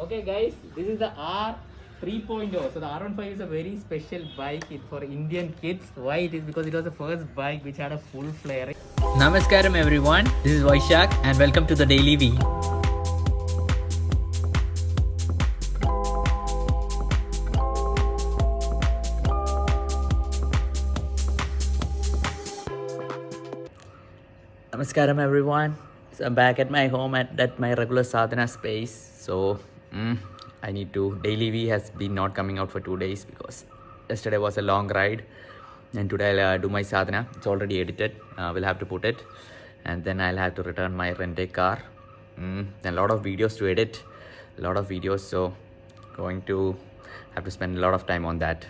Okay, guys, this is the R 3.0. So the R15 is a very special bike for Indian kids. Why it is? Because it was the first bike which had a full flare. Namaskaram everyone, this is Vaishak and welcome to the Daily V. Namaskaram everyone. So I'm back at my home at my regular sadhana space. So I need to. Daily V has been not coming out for 2 days because yesterday was a long ride, and today I'll do my sadhana. It's already edited. We'll have to put it, and then I'll have to return my rented car. Then a lot of videos to edit, a lot of videos. So going to have to spend a lot of time on that.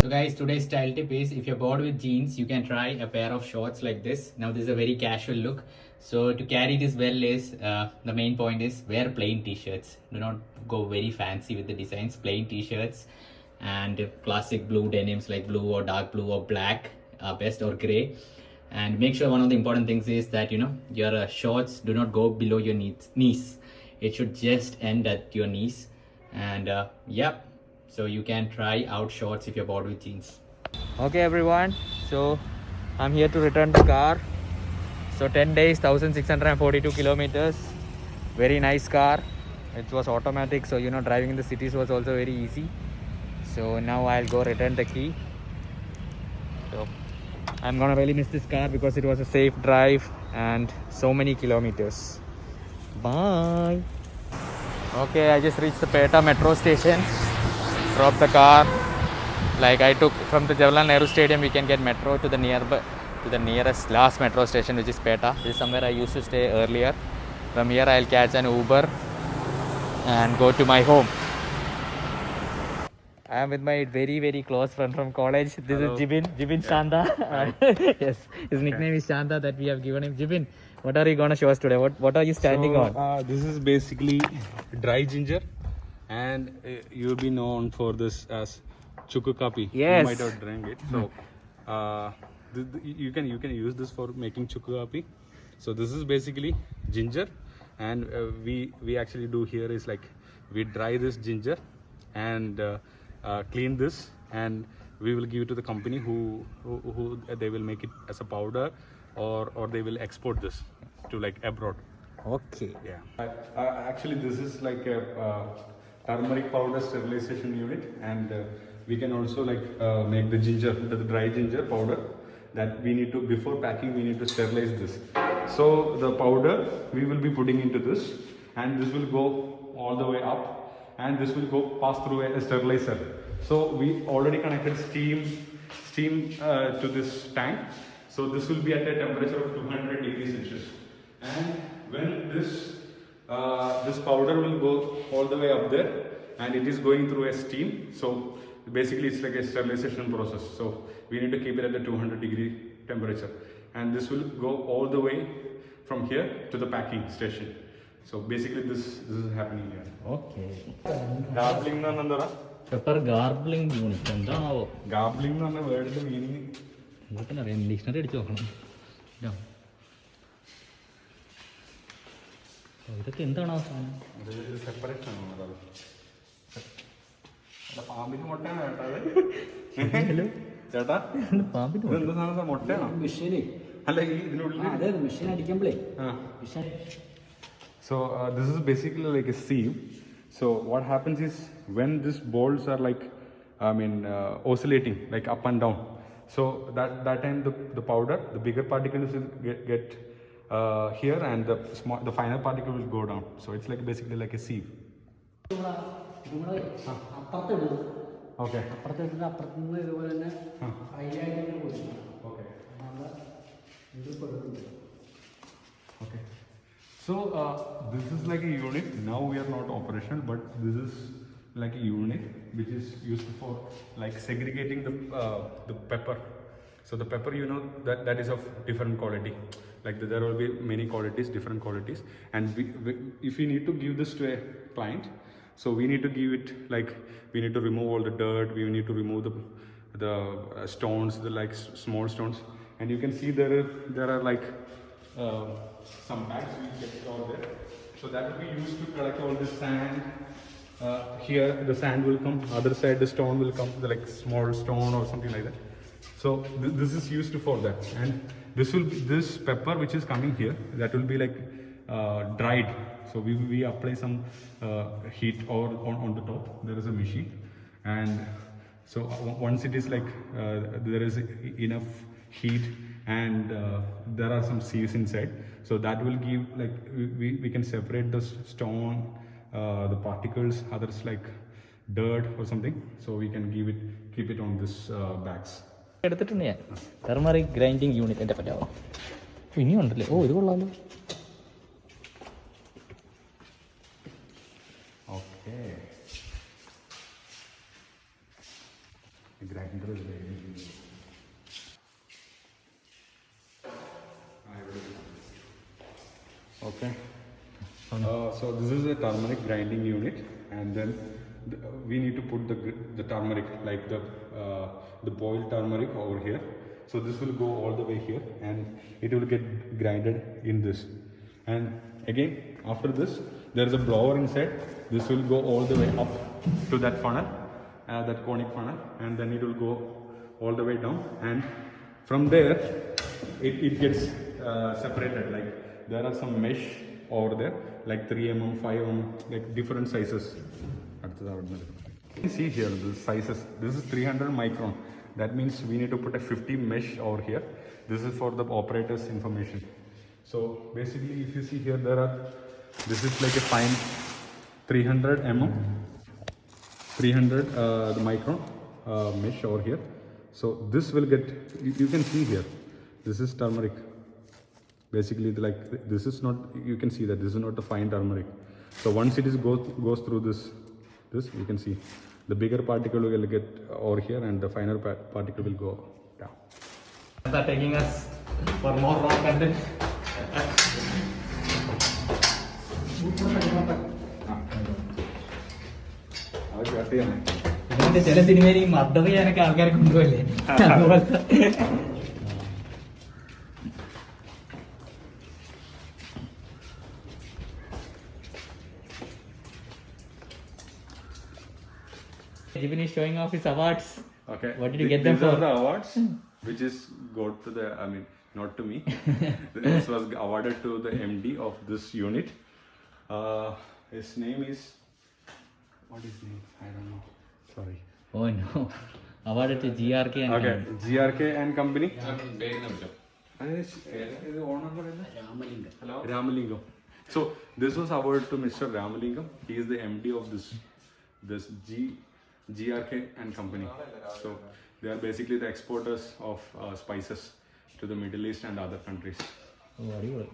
So guys, today's style tip is if you're bored with jeans, you can try a pair of shorts like this. Now this is a very casual look. So to carry this well is the main point is wear plain t-shirts. Do not go very fancy with the designs. Plain t-shirts and classic blue denims like blue or dark blue or black best, or gray. And make sure one of the important things is that your shorts do not go below your knees. It should just end at your knees. And yep. So you can try out shorts if you're bored with jeans. Okay everyone, so I'm here to return the car. So 10 days, 1642 kilometers. Very nice car. It was automatic, so driving in the cities was also very easy. So now I'll go return the key. So I'm gonna really miss this car because it was a safe drive and so many kilometers. Bye. Okay, I just reached the Peta metro station. Drop the car. Like I took from the Jawaharlal Nehru Stadium, we can get metro to the nearest last metro station, which is Peta. This is somewhere I used to stay earlier. From here I'll catch an Uber and go to my home. I am with my very, very close friend from college. This Hello. is Jibin Shanda. Yes, his nickname is Shanda that we have given him. Jibin, what are you gonna show us today? What are you standing on? This is basically dry ginger, and you'll be known for this as chuku kapi. Yes. You might have drank it. So you can use this for making chuku kapi. So this is basically ginger, and we actually do here is like we dry this ginger and clean this, and we will give it to the company who they will make it as a powder, or they will export this to like abroad. Okay. Yeah. Actually, this is like a turmeric powder sterilization unit, and we can also like make the ginger, the dry ginger powder that we need to, before packing, we need to sterilize this. So the powder we will be putting into this, and this will go all the way up, and this will go pass through a sterilizer. So we already connected steam to this tank. So this will be at a temperature of 200 degrees Celsius, and when this powder will go all the way up there, and it is going through a steam. So basically it's like a sterilization process. So we need to keep it at the 200 degree temperature, and this will go all the way from here to the packing station. So basically this is happening here. Okay. Garbling എന്ന് പറഞ്ഞാൽ Pepper garbling unit. എന്താണാവോ? ഗാബ്ലിംഗ് എന്ന് പറഞ്ഞ വേർഡിന്റെ meaning ഇതൊക്കെ അറിയാം, dictionary അടിച്ച് നോക്കണം. ഇതൊക്കെ എന്താണ് ആ സാധനം? സെപ്പറേറ്റ് ആണ്. പാമ്പിന്റെ മുട്ടയാണ് ചേട്ടാ ചേട്ടാ പാമ്പിന്റെ ഇതെന്താ സാധനം? മുട്ടയാണോ? മെഷീന് അല്ല ഈ ഇതിനുള്ളിൽ. അതെ machine അടിക്കുമ്പോഴേ So this is basically like a sieve. So what happens is when these balls are like oscillating like up and down, so that time the powder, the bigger particles will get here, and the finer particle will go down. So it's like basically like a sieve. അപ്പുറത്ത് ഇടും. Okay. അപ്പുറത്ത് ഇട്ടിട്ട് അപ്പുറത്ത് നിന്ന് ഇതുപോലെ തന്നെ Okay. ഇത് കൊടുക്കുന്നുണ്ട്. Okay. So this is like a unit. Now we are not operational, but this is like a unit which is used for like segregating the pepper. So the pepper, you know, that is of different quality. Like there will be many qualities, different qualities, and if we need to give this to a client, so we need to give it like we need to remove all the dirt. We need to remove the stones, the like small stones, and you can see there are like some bags we kept all there. So that will be used to collect all the sand. Here the sand will come, other side the stone will come, the like small stone or something like that. So this is used for that, and this pepper which is coming here, that will be like dried. So we apply some heat or on the top. There is a machine, and so once it is like there is enough heat and there are some sieves inside, so that will give like we can separate the stone, the particles, others like dirt or something, so we can keep it on this bags. എടുത്തിട്ടുണ്ട് ഞാൻ turmeric grinding unit എൻ്റെ പറ്റാവോ ഇനിയും ഉണ്ടല്ലേ ഓ ഇത് കൊള്ളാമല്ലോ Okay. The grinder is very easy. Okay. So this is a turmeric grinding unit, and then we need to put the turmeric, like the boiled turmeric over here. So this will go all the way here, and it will get grinded in this. And again, after this, there is a blower inside. This will go all the way up to that funnel, that conic funnel, and then it will go all the way down. And from there, it gets separated. Like there are some mesh over there, like 3 mm, 5 mm, like different sizes. You see here the sizes. This is 300 micron. That means we need to put a 50 mesh over here. This is for the operator's information. So basically, if you see here, this is like a fine 300 mm, 300 the micron mesh over here. So this will get, you can see here, this is turmeric. Basically, like this is not, you can see that this is not the fine turmeric. So once it is goes through this you can see the bigger particle will get over here, and the finer particle will go down. They're taking us for more raw content. ഇതിന്റെ ചില സിനിമയിൽ ഈ murder ചെയ്യാനൊക്കെ ആൾക്കാരെ കൊണ്ടുപോയില്ലേ അതുപോലത്തെ Jibin is showing off his awards. Okay. What did you get them These for? are the awards which is got to the, I mean, not to me. This was awarded to the MD of this unit. His name is, what is his name? I don't know. Sorry. Oh no. Awarded to GRK and Okay, GRK and company. Ramalingam. So this was awarded to Mr. Ramalingam. He is the MD of this GRK and company. So they are basically the exporters of spices to the Middle East and other countries. Oh, അടിപൊളി.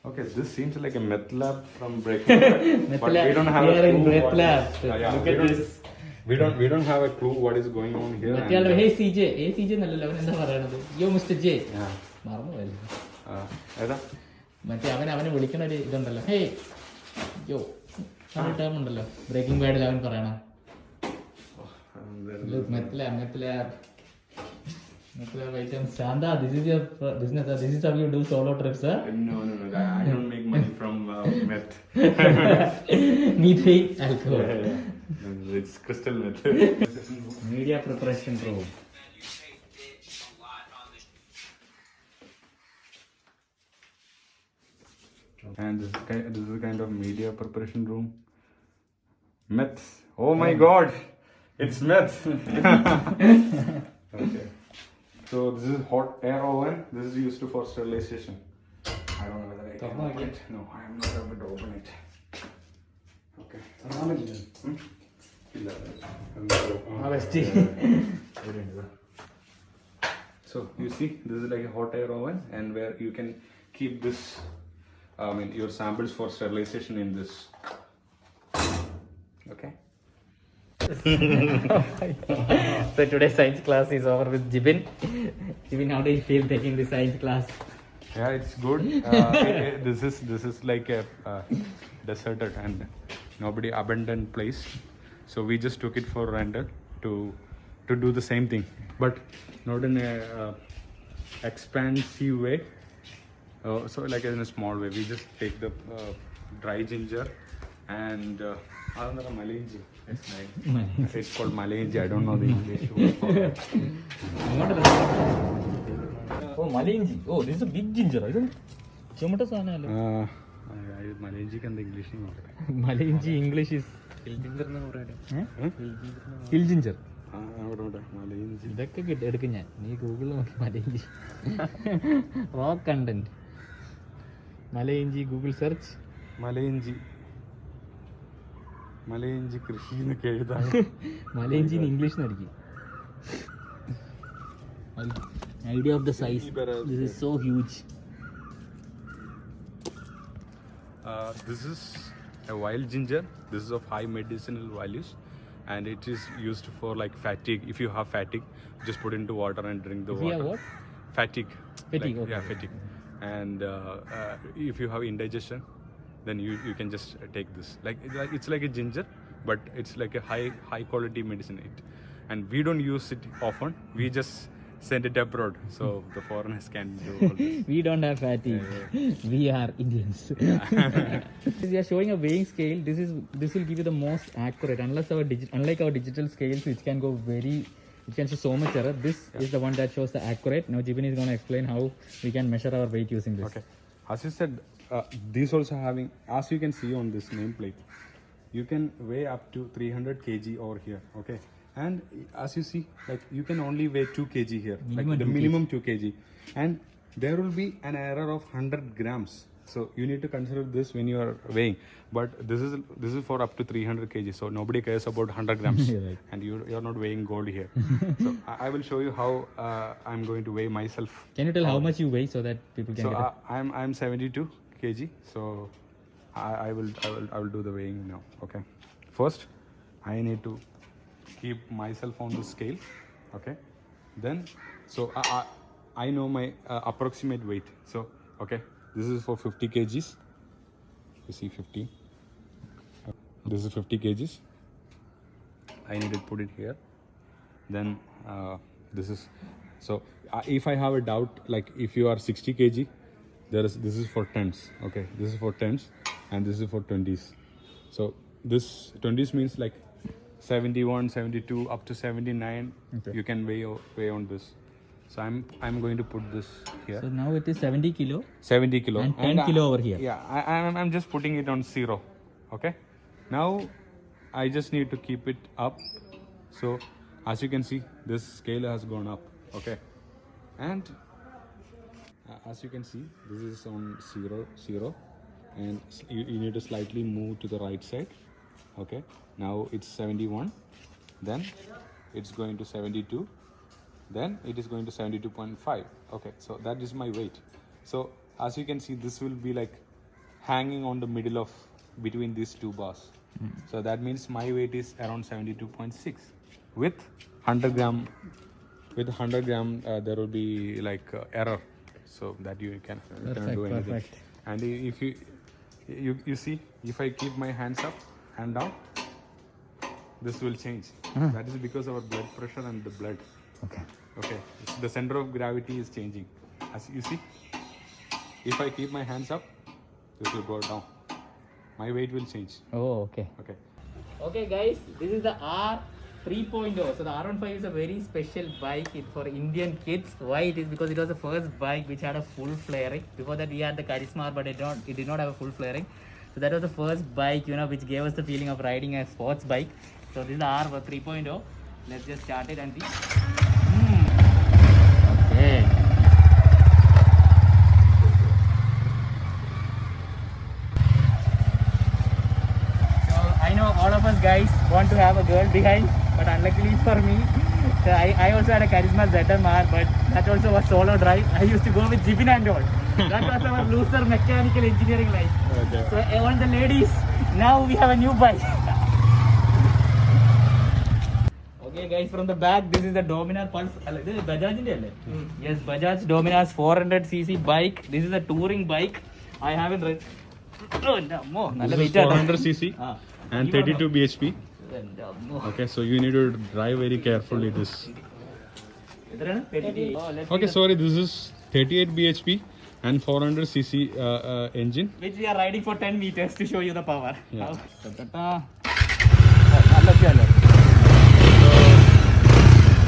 Okay, this seems like a meth lab from Breaking Bad, but we don't have a We are in clue. breath lab. Look at this. We don't have a clue what is going on here. മറ്റേ ഹേ C J എന്നല്ലല്ലോ അവൻ എന്താ പറയണത് യോ mister J Yeah. മറന്നുപോയല്ലോ ഏതാ? മറ്റേ അവനെ വിളിക്കണ ഒരു ഇതുണ്ടല്ലോ ഹേ യോ ഒരു ടേം ഉണ്ടല്ലോ ബ്രേക്കിംഗ് ബാഡിൽ അവൻ പറയണ items. Shanda, this is your business. This is how you do solo trips, huh? No. I don't make money from meth. Methyl alcohol. Yeah. It's crystal meth. Media preparation room. And this is a kind of media preparation room. Meth. Oh my God! It's meth. Okay. So this is hot air oven. This is used for sterilization. I don't know whether I can open it. No, I am not able to open it. Okay. So you see, this is like a hot air oven, and where you can keep this, your samples for sterilization in this. Okay. So today's science class is over with Jibin. Jibin, how do you feel taking the science class? Yeah, it's good. This is like a deserted and nobody abandoned place. So we just took it for rental to do the same thing, but not in a expansive way. So like in a small way. We just take the dry ginger and Malaysia. It's nice. It's called Malaysia. I don't know the English word for it. Oh, Malaysia. Oh, this is a big ginger, isn't it? Chumata sana. Malaysia can the English name. Malaysia English is hill ginger. Malaysia. ഇതൊക്കെ എടുക്കും ഞാൻ നീ ഗൂഗിളിൽ നോക്കി മലയിഞ്ചി rock content മലയിഞ്ചി Google search മലയിഞ്ചി കൃഷി എന്നൊക്കെ എഴുതാൻ മലയിഞ്ചി ഇംഗ്ലീഷ് നടിക്കും idea of the size this is so huge This is a wild ginger. This is of high medicinal values, and it is used for like fatigue. If you have fatigue, just put into water and drink the If you water. have what? Fatigue. Fatigue, Like, okay. Yeah, fatigue. And if you have indigestion, then you can just take this. It's like a ginger, but it's like a high quality medicine. And we don't use it often. We just send it abroad, so the foreigners can do all this. We don't have fatigue. We are Indians. We are showing a weighing scale. This will give you the most accurate. Unlike our digital scales, which can go it can show so much error. This is the one that shows the accurate. Now Jibin is going to explain how we can measure our weight using this. Okay. As you said, these also having, as you can see on this nameplate, you can weigh up to 300 kg over here. Okay. And as you see, like you can only weigh 2 kg here, Minimum like the 2 minimum 2 kg, and there will be an error of 100 grams. So you need to consider this when you are weighing. But this is for up to 300 kg. So nobody cares about 100 grams, Right. and you're not weighing gold here. So I will show you how I'm going to weigh myself. Can you tell how much you weigh so that people can So get it? I'm 72 kg. So I will do the weighing now. Okay. First, I need to keep myself on the scale. Okay. Then, so I know my approximate weight. So okay, this is for 50 kgs. You see 50. This is 50 kgs. I need to put it here. Then this is, so if I have a doubt, like if you are 60 kg, this is for tens. Okay, this is for tens, and this is for 20s. So this 20s means like 71, 72 up to 79. Okay. You can weigh on this. So I'm going to put this here. So now it is 70 kilo. 70 kilo And 10 kilo over here. Yeah, I'm just putting it on 0. Okay. Now I just need to keep it up. So as you can see, this scale has gone up. Okay. And as you can see, this is on 0, and you need to slightly move to the right side. Okay. Now it's 71. Then it's going to 72. Then it is going to 72.5. Okay, so that is my weight. So as you can see, this will be like hanging on the middle of between these two bars. So that means my weight is around 72.6. With 100 gram, there will be like error, so that you cannot do anything. Perfect. And if you see, if I keep my hands up and down, this will change. That is because of our blood pressure and the blood. Okay. Okay, the center of gravity is changing. As you see, if I keep my hands up, this will go down. My weight will change. Oh, okay. Okay. Okay, guys, this is the R 3.0. So the R15 is a very special bike for Indian kids. Why it is? Because it was the first bike which had a full flaring. Before that, we had the Karisma, but it did not have a full flaring. So that was the first bike, which gave us the feeling of riding a sports bike. So this is the R 3.0. Let's just start it and see. Okay. So I know all of us guys want to have a girl behind, but unluckily for me, so I also had a Karisma ZMR, but That also was solo drive. I used to go with Jibin and all. That was our loser mechanical engineering life. Okay. So all the ladies, now we have a new bike. Okay guys, from the back, this is the Dominar Pulse. This is Bajaj India. Yes, Bajaj Dominar's 400cc bike. This is a touring bike. I haven't read. Oh no, more. This is 400cc and 32 bhp. Okay, so you need to drive very carefully this. Okay, sorry, this is 38 bhp and 400cc engine. Which we are riding for 10 meters to show you the power. Yeah.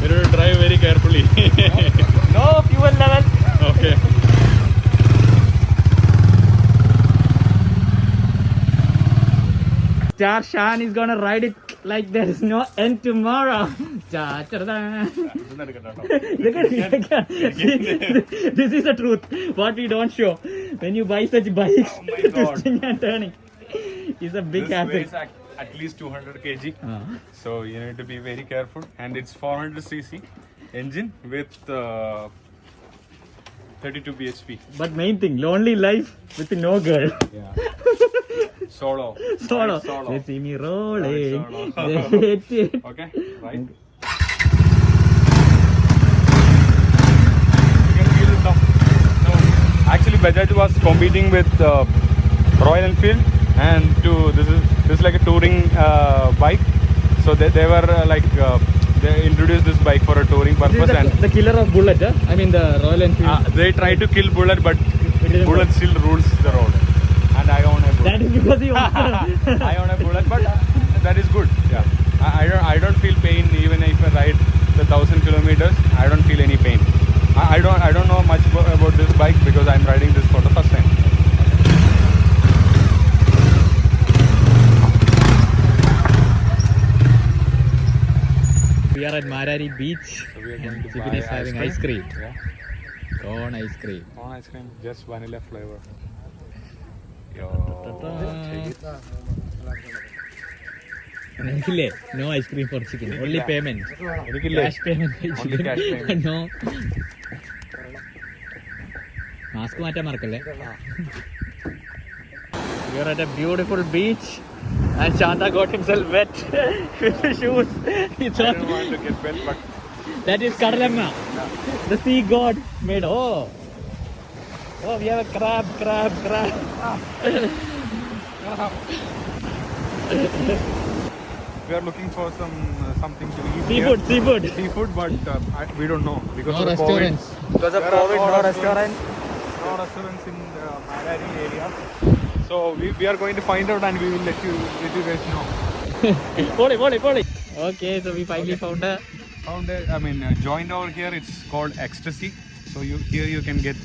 You need to drive very carefully. No fuel level. Okay. Star Shan is gonna ride it like there is no end tomorrow. Cha, cha, da. Look at this is the truth. What we don't show. When you buy such bikes, Oh my God. twisting and turning is a big This hassle. weighs at least 200 kg. So you need to be very careful. And it's 400cc engine with 32 bhp. But main thing, lonely life with no girl. Yeah. Solo. Solo. Right, solo. They see me rolling. Right, They solo. hate it. Okay, right. You can feel it now. No. Actually, Bajaj was competing with Royal Enfield, and this is like a touring bike. So they were they introduced this bike for a touring This purpose, is and the killer of Bullet, huh? I mean the Royal Enfield. they tried to kill Bullet, but didn't Bullet work. still rules the road. And I own a Bullet. That is because you I own a Bullet, but that is good. Yeah, I don't feel pain even if I ride the 1,000 kilometers. I don't feel any pain. I don't know much about this bike because I'm riding this for the first time. We are at Marari Beach. So we are going to Jibin buy is having ice cream. Yeah, Corn ice cream. corn ice cream, just vanilla flavor. എനിക്കില്ലേ no ice cream for chicken only payment എനിക്കില്ലേ? Cash payment Only cash payment. No mask മാറ്റാൻ മറക്കല്ലേ We are at a beautiful beach and Shanta got himself wet with his shoes. He I thought don't want to get wet, but that is Kadalamma. The sea god made. Oh, we have a crab. we are looking for something to eat. Seafood. Seafood, but we don't know because No of restaurants. COVID. Because of There are COVID, no restaurant. No restaurants in the Marari area. So we are going to find out and we will let you guys know. Volley. Okay, so we finally found a. Joined over here. It's called Ecstasy. So here you can get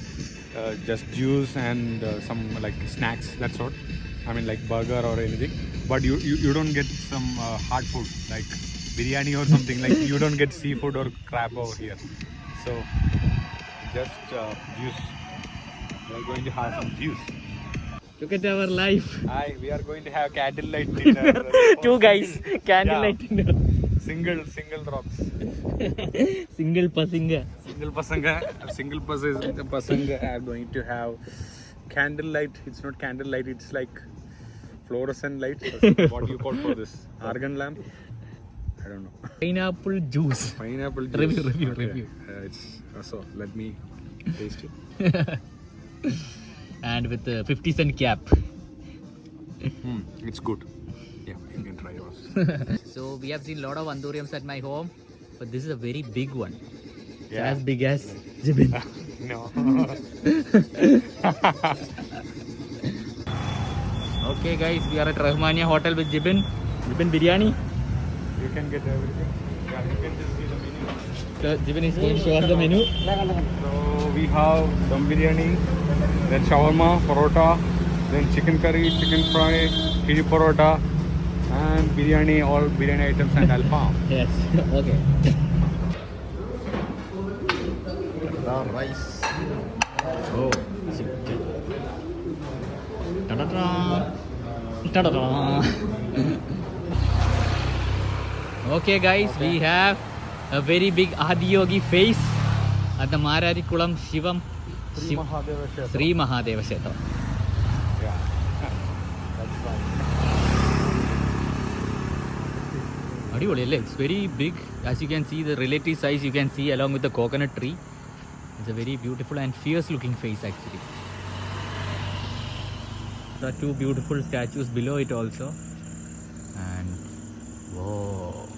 just juice and some like snacks. That's all. Like burger or anything. But you don't get some hard food like biryani or something. Like you don't get seafood or crab over here. So just juice. We are going to have some juice. Look at our life. We are going to have candlelight dinner. Two guys, candlelight dinner. Single drops. Single passenger. Single pasanga are going to have candlelight. It's not candlelight, it's like fluorescent light. What do you call for this? Argon lamp? I don't know. Pineapple juice. Pineapple juice. Review. It's so let me taste it. And with a 50-cent cap. It's good. Yeah, you can try yours. So we have seen a lot of anduriums at my home, but this is a very big one. It's Yeah. as big as Jibin. No. Okay guys, we are at Rahmania Hotel with Jibin. Jibin biryani. You can get everything. Yeah, you can just see the menu. So Jibin is going to show us the menu. So we have dum biryani, then shawarma, parota, then chicken curry, chicken fry, chili parota, and biryani, all biryani items and alfam. Yes. Okay. Rice. Oh, chicken. Ta-da-da. Ta-da-da. Okay guys, we have a very big Adiyogi face. at the Mararikulam Shivam Sri Mahadeva Kshetra. Yeah. That's fine. It's very big. As you can see, the relative size you can see along with the coconut tree. It's a very beautiful and fierce looking face actually. There are two beautiful statues below it also. And whoa.